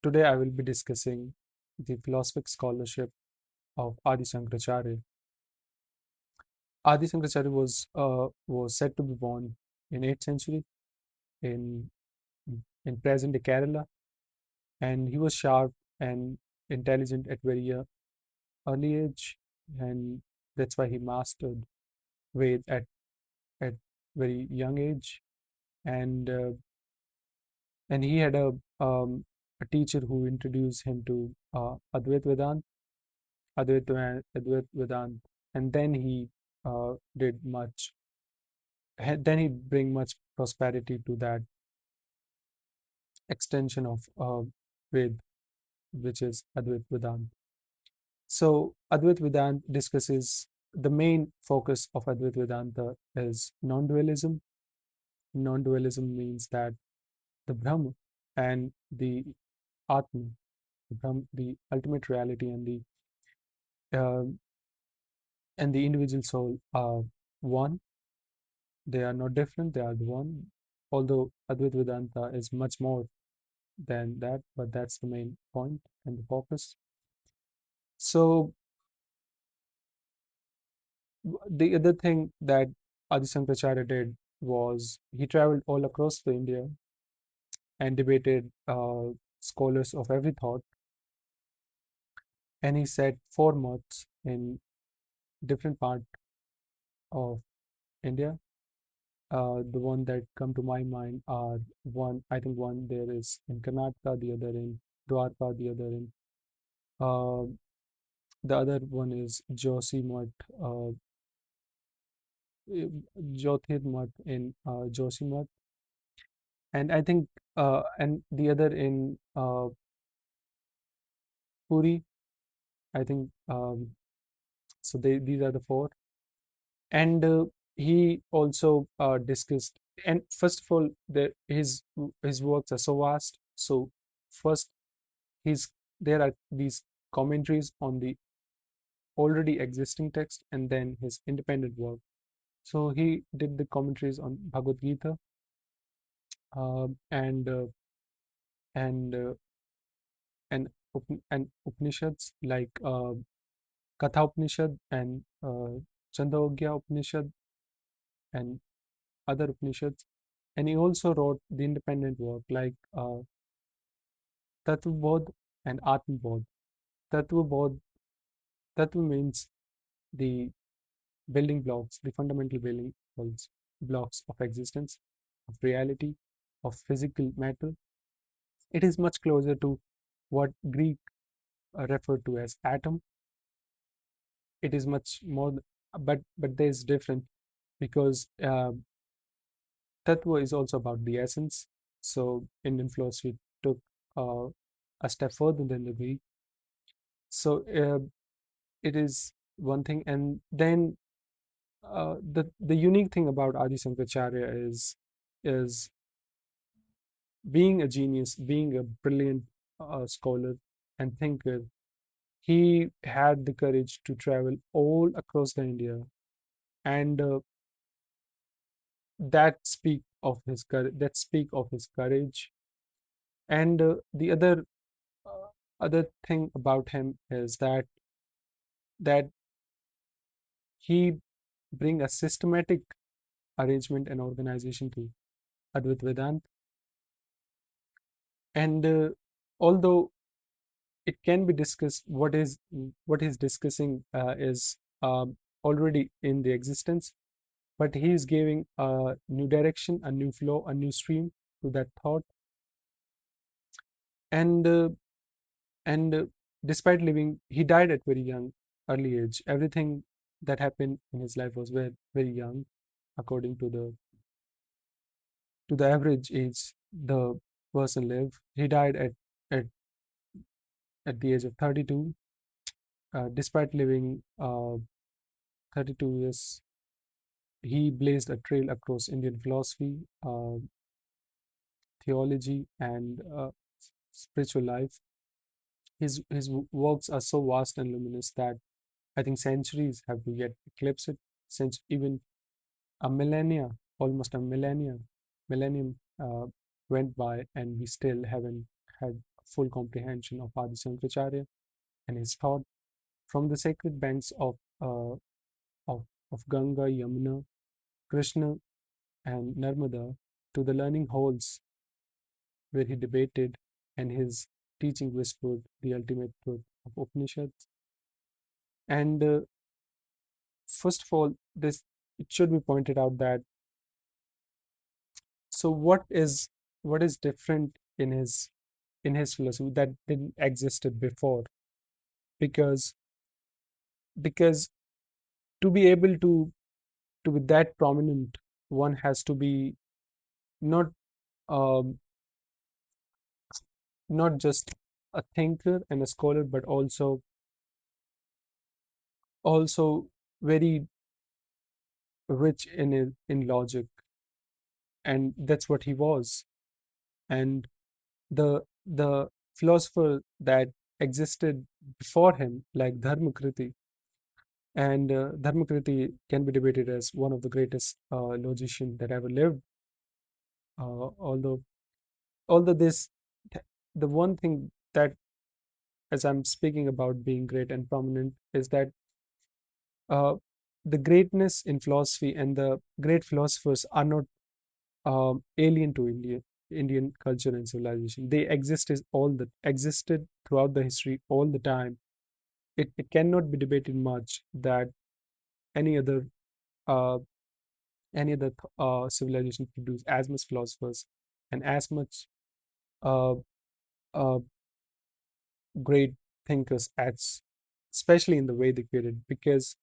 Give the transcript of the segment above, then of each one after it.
Today I will be discussing the philosophic scholarship of Adi Shankaracharya. Adi Shankaracharya was said to be born in 8th century in in present-day Kerala, and he was sharp and intelligent at very early age, and that's why he mastered Ved at very young age, and uh, and he had a teacher who introduced him to Advaita Vedanta, and then he did much. Then he bring much prosperity to that extension of Ved, which is Advaita Vedanta. So Advaita Vedanta discusses the main focus of Advaita Vedanta is non-dualism. Non-dualism means that the Brahman and the Atman, the ultimate reality, uh, and the individual soul are one. They are not different, they are the one. Although Advaita Vedanta is much more than that, but that's the main point and the focus. So the other thing that Adi Shankaracharya did was he traveled all across the India and debated scholars of every thought, and he set four modes in different part of India. The one that come to my mind are I think one there is in Karnataka, the other in Dwarka, the other in uh, the other one is Josimat, Jyotirmat in Josimat, and I think and the other in Puri. I think so. These are the four, and he also discussed. And first of all, his works are so vast. So first, he's there are these commentaries on the already existing text, and then his independent work. So he did the commentaries on Bhagavad Gita, um, and uh, and uh, and Upanishads like Katha Upanishad and Chandogya Upanishad and other Upanishads. And he also wrote the independent work like Tattva Bodh and Atma Bodh. Tattva Bodh, Tattva means the building blocks, the fundamental building blocks of existence, of reality, of physical matter. It is much closer to what Greek referred to as atom. It is much more, but there's different because tattva is also about the essence. So Indian philosophy took uh, a step further than the Greek. So it is one thing, and then the unique thing about Adi Shankaracharya is being a genius, being a brilliant scholar and thinker. He had the courage to travel all across the India, and that speak of his courage. And the other thing about him is that he bring a systematic arrangement and organization to Advaita Vedanta. And although it can be discussed, what he's discussing is already in the existence, but he is giving a new direction, a new flow, a new stream to that thought. And and despite living, he died at very young, early age. Everything that happened in his life was very young, according to the average age the person lived. He died at, at the age of 32, despite living 32 years. He blazed a trail across Indian philosophy, theology, and spiritual life. His works are so vast and luminous that I think centuries have to yet eclipse it, since even a millennia, almost a millennium went by, and we still haven't had full comprehension of Adi Shankaracharya and his thought from the sacred banks of, of Ganga, Yamuna, Krishna, and Narmada to the learning halls where he debated and his teaching whispered the ultimate truth of Upanishads. And first of all, this it should be pointed out that so what is different in his philosophy that didn't existed before because because to be able to be that prominent one has to be not um, not just a thinker and a scholar but also very rich in logic, and that's what he was. And the philosopher that existed before him like Dharmakriti, and Dharmakriti can be debated as one of the greatest logician that ever lived, although this the one thing that as I'm speaking about being great and prominent is that uh, the greatness in philosophy and the great philosophers are not alien to Indian culture and civilization. They existed throughout the history all the time. It cannot be debated much that any other uh, civilization produced as much philosophers and as much uh, uh, great thinkers as especially in the Vedic period, because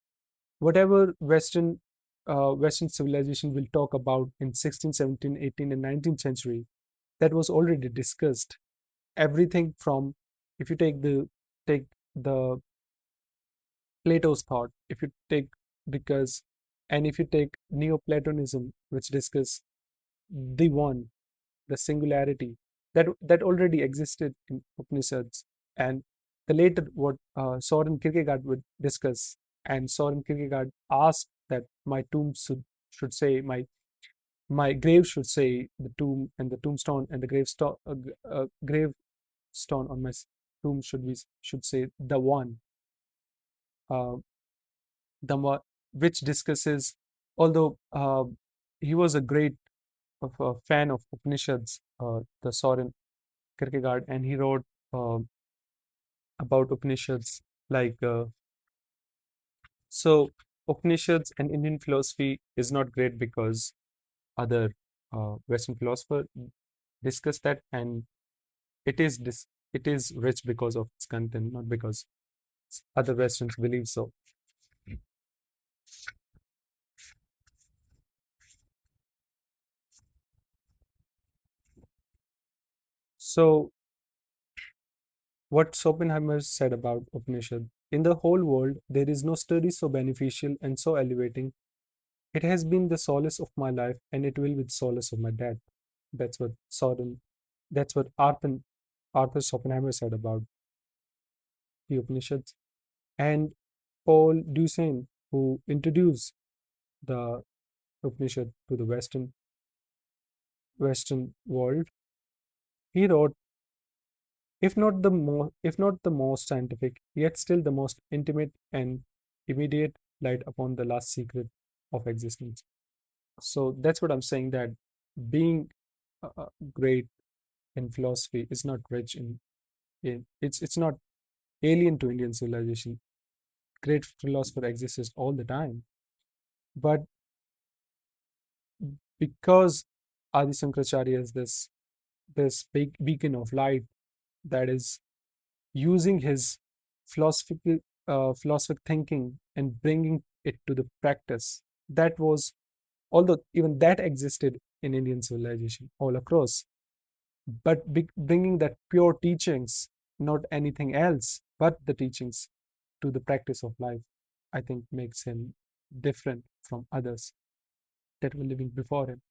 whatever Western civilization will talk about in 16th, 17th, 18th, and 19th century, that was already discussed. Everything from if you take the Plato's thought, if you take because and if you take Neoplatonism, which discuss the one, the singularity, that already existed in Upanishads, and the later what Soren Kierkegaard would discuss, and Soren Kierkegaard asked that my tomb should say my grave should say the tomb, and the tombstone and the gravestone on my tomb should say the one, uh, the one which discusses, although he was a great of a fan of Upanishads, the Soren Kierkegaard, and he wrote uh, about Upanishads like so. Upanishads and Indian philosophy is not great because other Western philosophers discuss that, and it is rich because of its content, not because other Westerns believe so. So, what Schopenhauer said about Upanishad: in the whole world, there is no study so beneficial and so elevating. It has been the solace of my life, and it will be the solace of my death. That's what Soren, that's what Arthur Schopenhauer said about the Upanishads. And Paul Deussen, who introduced the Upanishad to the Western world, he wrote, if not the most scientific, yet still the most intimate and immediate light upon the last secret of existence. So that's what I'm saying, that being great in philosophy is not rich it's not alien to Indian civilization. Great philosopher exists all the time, but because Adi Shankaracharya is this big beacon of light that is using his philosophical philosophic thinking and bringing it to the practice. That was, although even that existed in Indian civilization all across, but bringing that pure teachings, not anything else but the teachings, to the practice of life, I think makes him different from others that were living before him.